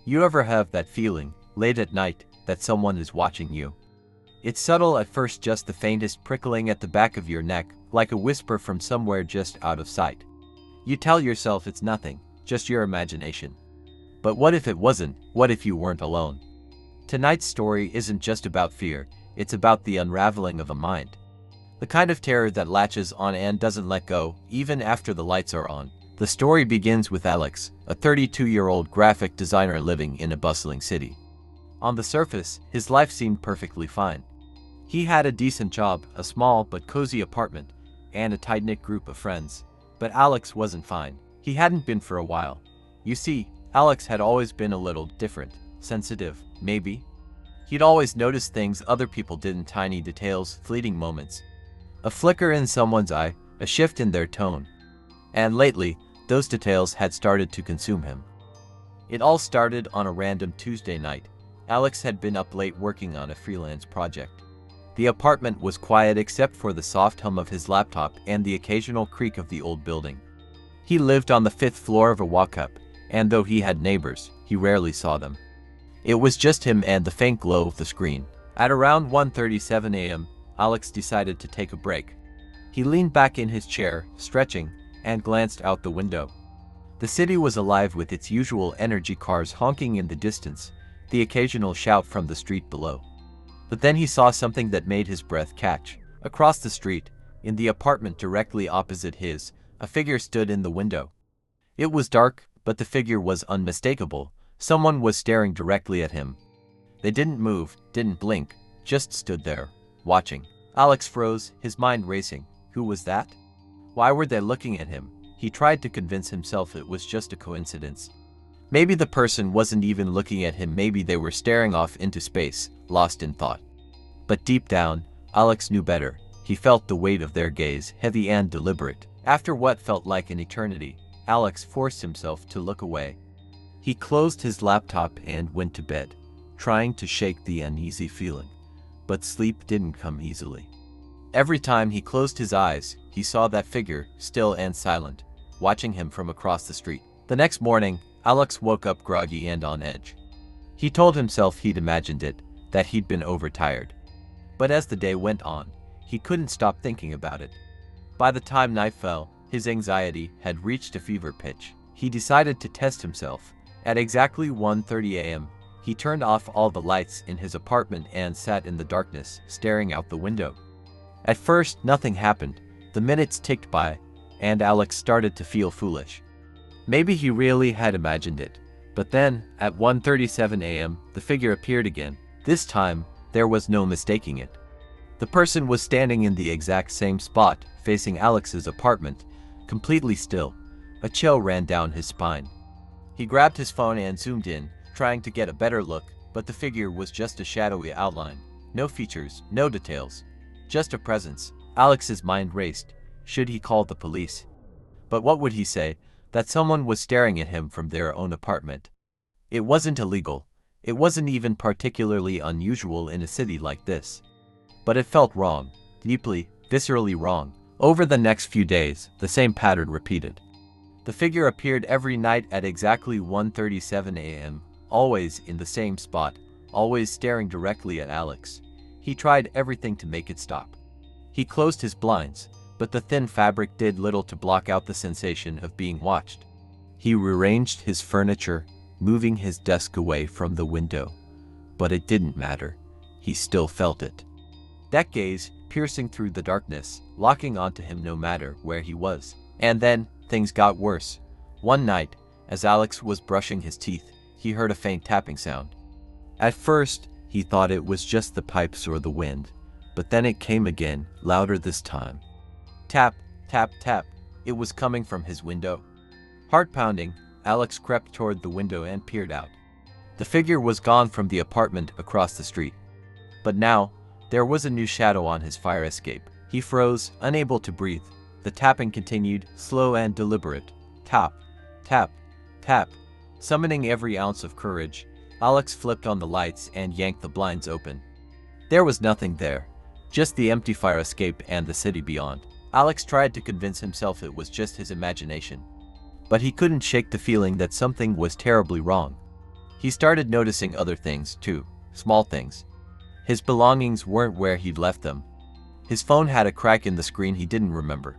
You ever have that feeling, late at night, that someone is watching you? It's subtle at first, just the faintest prickling at the back of your neck, like a whisper from somewhere just out of sight. You tell yourself it's nothing, just your imagination. But what if it wasn't? What if you weren't alone? Tonight's story isn't just about fear, it's about the unraveling of a mind. The kind of terror that latches on and doesn't let go, even after the lights are on. The story begins with Alex, a 32-year-old graphic designer living in a bustling city. On the surface, his life seemed perfectly fine. He had a decent job, a small but cozy apartment, and a tight-knit group of friends. But Alex wasn't fine. He hadn't been for a while. You see, Alex had always been a little different, sensitive, maybe. He'd always noticed things other people didn't, tiny details, fleeting moments. A flicker in someone's eye, a shift in their tone. And lately, those details had started to consume him. It all started on a random Tuesday night. Alex had been up late working on a freelance project. The apartment was quiet except for the soft hum of his laptop and the occasional creak of the old building. He lived on the 5th floor of a walk-up, and though he had neighbors, he rarely saw them. It was just him and the faint glow of the screen. At around 1:37 a.m., Alex decided to take a break. He leaned back in his chair, stretching, and glanced out the window. The city was alive with its usual energy, cars honking in the distance, the occasional shout from the street below. But then he saw something that made his breath catch. Across the street, in the apartment directly opposite his, a figure stood in the window. It was dark, but the figure was unmistakable. Someone was staring directly at him. They didn't move, didn't blink, just stood there, watching. Alex froze, his mind racing. Who was that? Why were they looking at him? He tried to convince himself it was just a coincidence. Maybe the person wasn't even looking at him, maybe they were staring off into space, lost in thought. But deep down, Alex knew better. He felt the weight of their gaze, heavy and deliberate. After what felt like an eternity, Alex forced himself to look away. He closed his laptop and went to bed, trying to shake the uneasy feeling. But sleep didn't come easily. Every time he closed his eyes, he saw that figure, still and silent, watching him from across the street. The next morning, Alex woke up groggy and on edge. He told himself he'd imagined it, that he'd been overtired. But as the day went on, he couldn't stop thinking about it. By the time night fell, his anxiety had reached a fever pitch. He decided to test himself. At exactly 1:30 a.m., he turned off all the lights in his apartment and sat in the darkness, staring out the window. At first, nothing happened. The minutes ticked by, and Alex started to feel foolish. Maybe he really had imagined it. But then, at 1:37 a.m., the figure appeared again. This time, there was no mistaking it. The person was standing in the exact same spot, facing Alex's apartment, completely still. A chill ran down his spine. He grabbed his phone and zoomed in, trying to get a better look, but the figure was just a shadowy outline. No features, no details. Just a presence. Alex's mind raced. Should he call the police? But what would he say? That someone was staring at him from their own apartment. It wasn't illegal. It wasn't even particularly unusual in a city like this. But it felt wrong. Deeply, viscerally wrong. Over the next few days, the same pattern repeated. The figure appeared every night at exactly 1:37 a.m., always in the same spot, always staring directly at Alex. He tried everything to make it stop. He closed his blinds, but the thin fabric did little to block out the sensation of being watched. He rearranged his furniture, moving his desk away from the window. But it didn't matter. He still felt it. That gaze, piercing through the darkness, locking onto him no matter where he was. And then, things got worse. One night, as Alex was brushing his teeth, he heard a faint tapping sound. At first, he thought it was just the pipes or the wind, but then it came again, louder this time. Tap, tap, tap. It was coming from his window. Heart pounding, Alex crept toward the window and peered out. The figure was gone from the apartment across the street. But now, there was a new shadow on his fire escape. He froze, unable to breathe. The tapping continued, slow and deliberate. Tap, tap, tap. Summoning every ounce of courage, Alex flipped on the lights and yanked the blinds open. There was nothing there, just the empty fire escape and the city beyond. Alex tried to convince himself it was just his imagination. But he couldn't shake the feeling that something was terribly wrong. He started noticing other things, too, small things. His belongings weren't where he'd left them. His phone had a crack in the screen he didn't remember.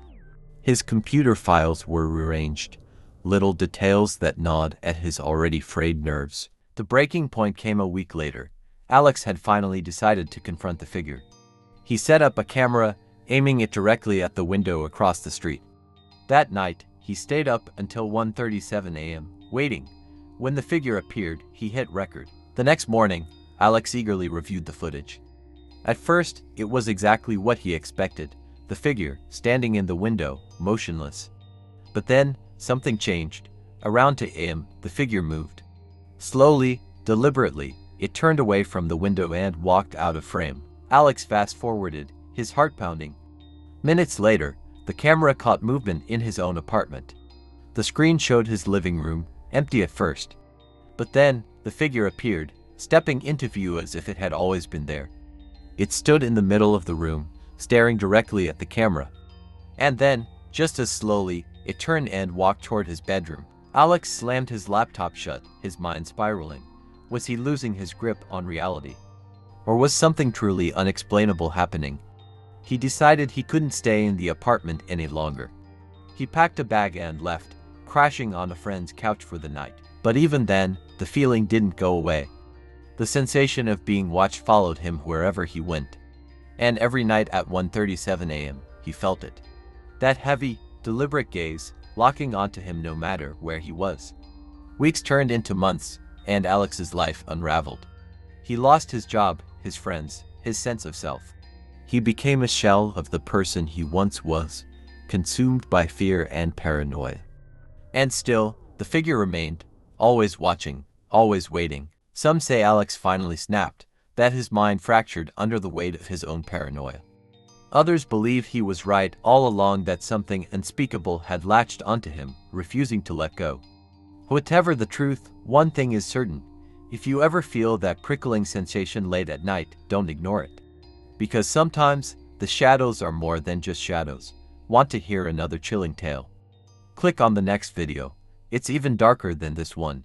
His computer files were rearranged, little details that gnawed at his already frayed nerves. The breaking point came a week later. Alex had finally decided to confront the figure. He set up a camera, aiming it directly at the window across the street. That night, he stayed up until 1:37 a.m., waiting. When the figure appeared, he hit record. The next morning, Alex eagerly reviewed the footage. At first, it was exactly what he expected, the figure standing in the window, motionless. But then, something changed. Around 2 a.m., the figure moved. Slowly, deliberately, it turned away from the window and walked out of frame. Alex fast-forwarded, his heart pounding. Minutes later, the camera caught movement in his own apartment. The screen showed his living room, empty at first. But then, the figure appeared, stepping into view as if it had always been there. It stood in the middle of the room, staring directly at the camera. And then, just as slowly, it turned and walked toward his bedroom. Alex slammed his laptop shut, his mind spiraling. Was he losing his grip on reality? Or was something truly unexplainable happening? He decided he couldn't stay in the apartment any longer. He packed a bag and left, crashing on a friend's couch for the night. But even then, the feeling didn't go away. The sensation of being watched followed him wherever he went. And every night at 1:37 a.m., he felt it. That heavy, deliberate gaze, locking onto him no matter where he was. Weeks turned into months, and Alex's life unraveled. He lost his job, his friends, his sense of self. He became a shell of the person he once was, consumed by fear and paranoia. And still, the figure remained, always watching, always waiting. Some say Alex finally snapped, that his mind fractured under the weight of his own paranoia. Others believe he was right all along, that something unspeakable had latched onto him, refusing to let go. Whatever the truth, one thing is certain. If you ever feel that prickling sensation late at night, don't ignore it. Because sometimes, the shadows are more than just shadows. Want to hear another chilling tale? Click on the next video. It's even darker than this one.